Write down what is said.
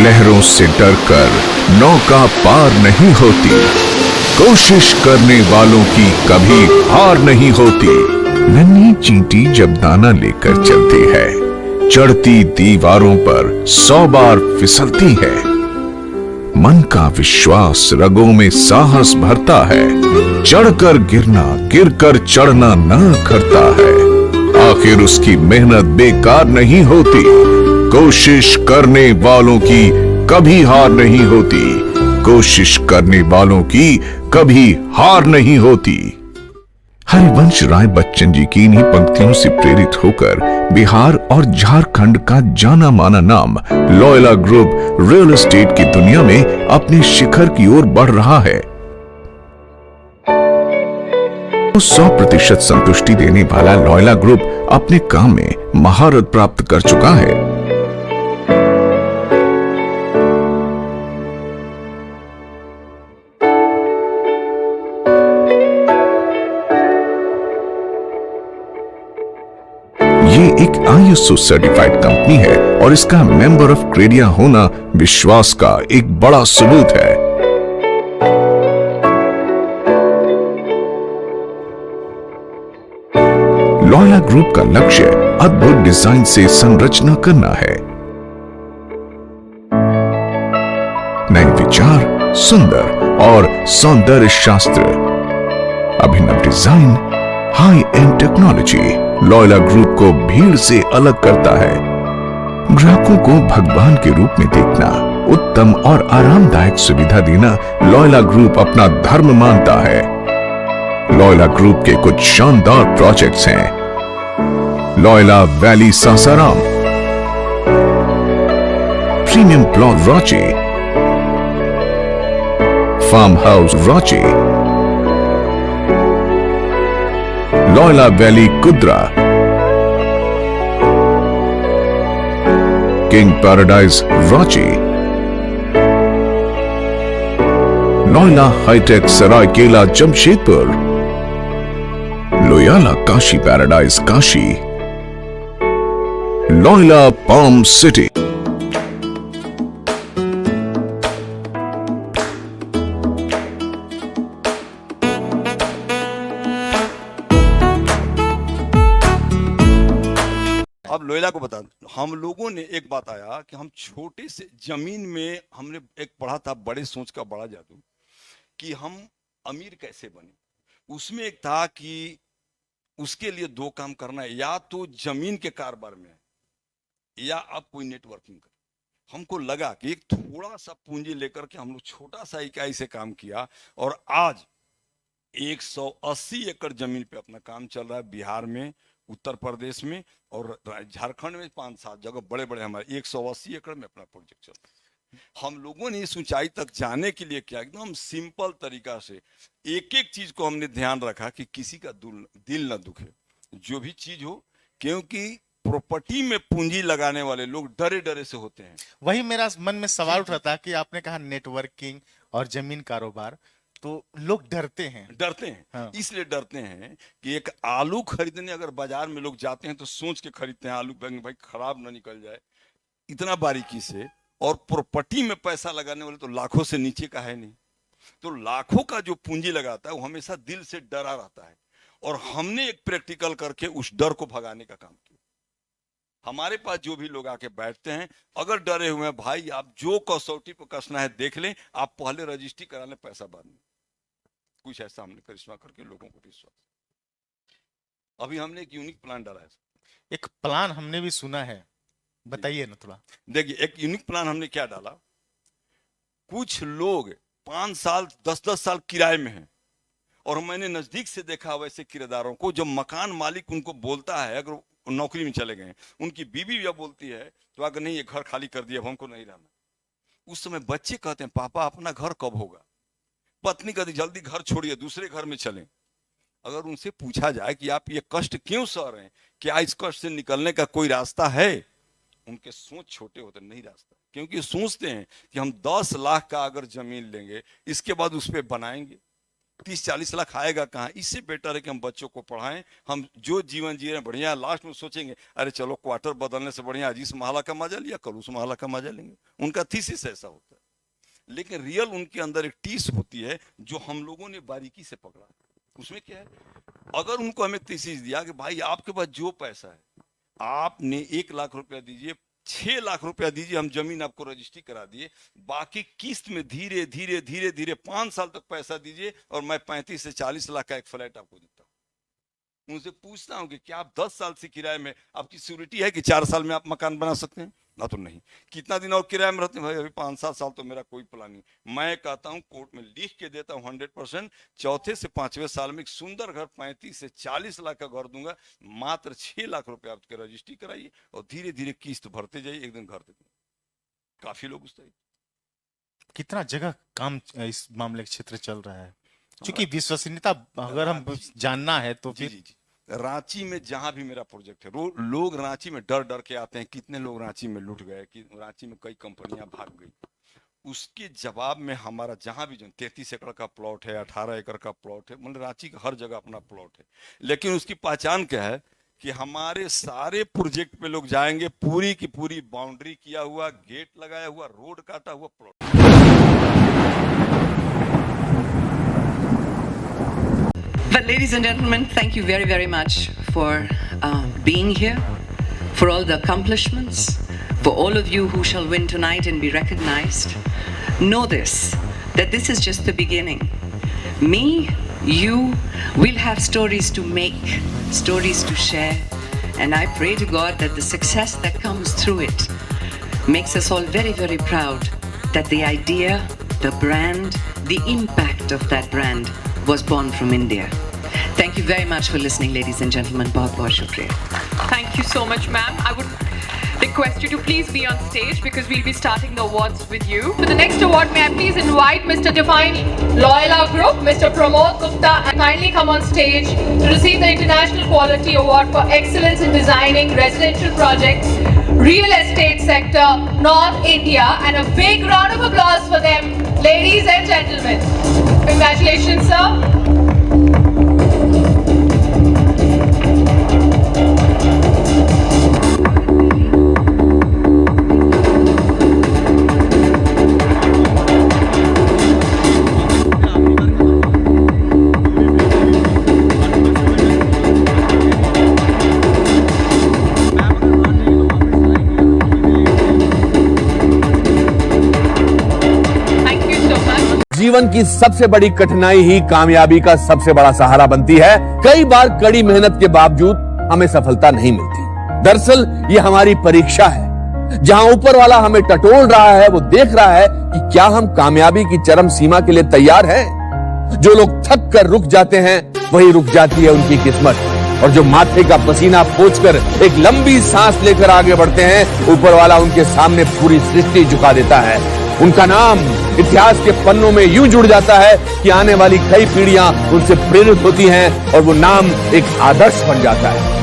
लहरों से डरकर नौका पार नहीं होती, कोशिश करने वालों की कभी हार नहीं होती। नन्ही चींटी जब दाना लेकर चलती है, चढ़ती दीवारों पर 100 बार फिसलती है। मन का विश्वास रगों में साहस भरता है, चढ़कर गिरना गिरकर चढ़ना न करता है। आखिर उसकी मेहनत बेकार नहीं होती, कोशिश करने वालों की कभी हार नहीं होती, कोशिश करने वालों की कभी हार नहीं होती। हरिवंश राय बच्चन जी की इन्हीं पंक्तियों से प्रेरित होकर बिहार और झारखंड का जाना माना नाम लॉयला ग्रुप रियल एस्टेट की दुनिया में अपने शिखर की ओर बढ़ रहा है। 100% संतुष्टि देने वाला लॉयला ग्रुप अपने काम में महारत प्राप्त कर चुका है। ये एक ISO सर्टिफाइड कंपनी है और इसका मेंबर ऑफ क्रेडिया होना विश्वास का एक बड़ा सबूत है। लॉयला ग्रुप का लक्ष्य अद्भुत डिजाइन से संरचना करना है। नए विचार, सुंदर और सौंदर्य शास्त्र, अभिनव design, high end technology Loyola group को भीड़ से अलग करता है। ग्राहकों को भगवान के रूप में देखना, उत्तम और आरामदायक सुविधा देना लॉयला ग्रुप अपना धर्म मानता है। लॉयला ग्रुप के कुछ शानदार प्रोजेक्ट्स हैं। Loyola valley Sasaram, premium plot Ranchi, farm house Ranchi, Loyola valley Kudra, king paradise Ranchi, Loyola hi tech Saraikela Jamshedpur, Loyola Kashi paradise Kashi, Loyola palm city. अब लोयला को बता, हम लोगों ने एक बात आया कि हम छोटे से जमीन में हमने एक पढ़ा था, बड़े सोच का बड़ा जादू, कि हम अमीर कैसे बने। उसमें एक था कि उसके लिए 2 काम करना है, या तो जमीन के कारोबार में या आप कोई नेटवर्किंग कर। हमको लगा कि एक थोड़ा सा पूंजी लेकर के हम लोग छोटा सा इकाई से काम किया और आज 180 एकड़ जमीन पे अपना काम चल रहा है। बिहार में, उत्तर प्रदेश में और झारखंड में 5-7 जगह बड़े बड़े हमारे 180 एकड़ में अपना प्रोजेक्ट चल रहा है। हम लोगों ने इस ऊंचाई तक जाने के लिए क्या, एकदम सिंपल तरीका से एक एक चीज को हमने ध्यान रखा कि किसी का दिल न दुखे, जो भी चीज हो, क्योंकि प्रॉपर्टी में पूंजी लगाने वाले लोग डरे डरे से होते हैं। वही मेरा मन में सवाल उठ रहा था कि आपने कहा नेटवर्किंग और जमीन कारोबार, तो लोग डरते हैं। हाँ। इसलिए डरते हैं कि एक आलू खरीदने अगर बाजार में लोग जाते हैं तो सोच के खरीदते हैं, आलू भाई खराब ना निकल जाए, इतना बारीकी से। और प्रॉपर्टी में पैसा लगाने वाले तो लाखों से नीचे का है नहीं, तो लाखों का जो पूंजी लगाता है वो हमेशा दिल से डरा रहता है। और हमने एक प्रैक्टिकल करके उस डर को भगाने का काम किया। हमारे पास जो भी लोग आके बैठते हैं, अगर डरे हुए हैं, भाई आप जो कसौटी पर कसना है देख लें, आप पहले रजिस्ट्री करा लें, पैसा बाद में। कुछ ऐसा हमने करिश्मा करके लोगों को विश्वास। अभी हमने एक यूनिक प्लान डाला है। एक प्लान हमने भी सुना है, बताइए ना थोड़ा। देखिए, एक यूनिक प्लान हमने क्या डाला, कुछ लोग 5 साल 10-10 साल किराए में हैं और मैंने नजदीक से देखा वैसे किराएदारों को, जब मकान मालिक उनको बोलता है, अगर नौकरी में चले गए, उनकी बीवी यह बोलती है तो अगर नहीं, ये घर खाली कर दिया, हमको नहीं रहना। उस समय बच्चे कहते हैं, पापा अपना घर कब होगा। पत्नी कहती, जल्दी घर छोड़िए, दूसरे घर में चलें। अगर उनसे पूछा जाए कि आप ये कष्ट क्यों सह रहे हैं, क्या इस कष्ट से निकलने का कोई रास्ता है, उनके सोच छोटे होते, नहीं रास्ता। क्योंकि सोचते हैं कि हम 10 लाख का अगर जमीन लेंगे, इसके बाद उस पर बनाएंगे, 30-40 लाख आएगा कहाँ? इससे बेटर है कि हम बच्चों को पढ़ाएं, हम जो जीवन जी रहे हैं बढ़िया, लास्ट में सोचेंगे अरे चलो क्वार्टर बदलने से बढ़िया आज इस महला का मजा लिया, कल उस महला का मजा लेंगे। उनका थीसिस ऐसा होता है, लेकिन रियल उनके अंदर एक टीस होती है जो हम लोगों ने बारीकी से पकड़ा। उसमें क्या है, अगर उनको हमें थीसिस दिया कि भाई आपके पास जो पैसा है, आपने 1 लाख रुपया दीजिए, 6 लाख रुपया दीजिए, हम जमीन आपको रजिस्ट्री करा दिए, बाकी किस्त में धीरे धीरे धीरे धीरे 5 साल तक पैसा दीजिए और मैं 35 से 40 लाख का एक फ्लैट आपको देता हूं। उनसे पूछता हूं कि क्या आप 10 साल से किराए में, आपकी सिक्योरिटी है कि 4 साल में आप मकान बना सकते हैं? ना तो नहीं। कितना दिन और किराए में रहते हैं? भाई अभी 5-7 साल तो मेरा कोई प्लान नहीं। मैं कहता हूं कोर्ट में लिख के देता हूं 100%, चौथे से 5वें साल में एक सुंदर घर 35 से 40 लाख का घर दूंगा, मात्र 6 लाख रुपए आपके रजिस्ट्री कराइए और धीरे धीरे किस्त भरते जाइए, एक दिन घर दे दूंगा। काफी लोग उस तरह। कितना जगह काम इस मामले के क्षेत्र चल रहा है, क्योंकि विश्वसनीयता अगर हम जानना है तो फिर जी। रांची में जहां भी मेरा प्रोजेक्ट है, लोग रांची में डर डर के आते हैं, कितने लोग रांची में लुट गए, कि रांची में कई कंपनियां भाग गई। उसके जवाब में हमारा जहां भी 33 एकड़ का प्लॉट है, 18 एकड़ का प्लॉट है, मतलब रांची का हर जगह अपना प्लॉट है। लेकिन उसकी पहचान क्या है कि हमारे सारे प्रोजेक्ट पे लोग जाएंगे, पूरी की पूरी बाउंड्री किया हुआ, गेट लगाया हुआ, रोड काटा हुआ plot. Well, ladies and gentlemen, thank you very, very much for being here, for all the accomplishments, for all of you who shall win tonight and be recognized. Know this, that this is just the beginning. Me, you, we'll have stories to make, stories to share, and I pray to God that the success that comes through it makes us all very, very proud that the idea, the brand, the impact of that brand was born from India. Thank you very much for listening, ladies and gentlemen. Bahut bahut shukriya. Thank you so much, ma'am. I would request you to please be on stage because we'll be starting the awards with you. For the next award, may I please invite Mr. Define Loyola Group, Mr. Pramod Gupta, and kindly come on stage to receive the International Quality Award for Excellence in Designing Residential Projects, Real Estate Sector, North India, and a big round of applause for them, ladies and gentlemen. Congratulations, sir. जीवन की सबसे बड़ी कठिनाई ही कामयाबी का सबसे बड़ा सहारा बनती है। कई बार कड़ी मेहनत के बावजूद हमें सफलता नहीं मिलती। दरअसल ये हमारी परीक्षा है, जहां ऊपर वाला हमें टटोल रहा है, वो देख रहा है कि क्या हम कामयाबी की चरम सीमा के लिए तैयार हैं। जो लोग थक कर रुक जाते हैं, वही रुक जाती है उनकी किस्मत, और जो माथे का पसीना पोंछकर एक लंबी सांस लेकर आगे बढ़ते हैं, ऊपर वाला उनके सामने पूरी सृष्टि झुका देता है। उनका नाम इतिहास के पन्नों में यूं जुड़ जाता है कि आने वाली कई पीढ़ियां उनसे प्रेरित होती हैं और वो नाम एक आदर्श बन जाता है।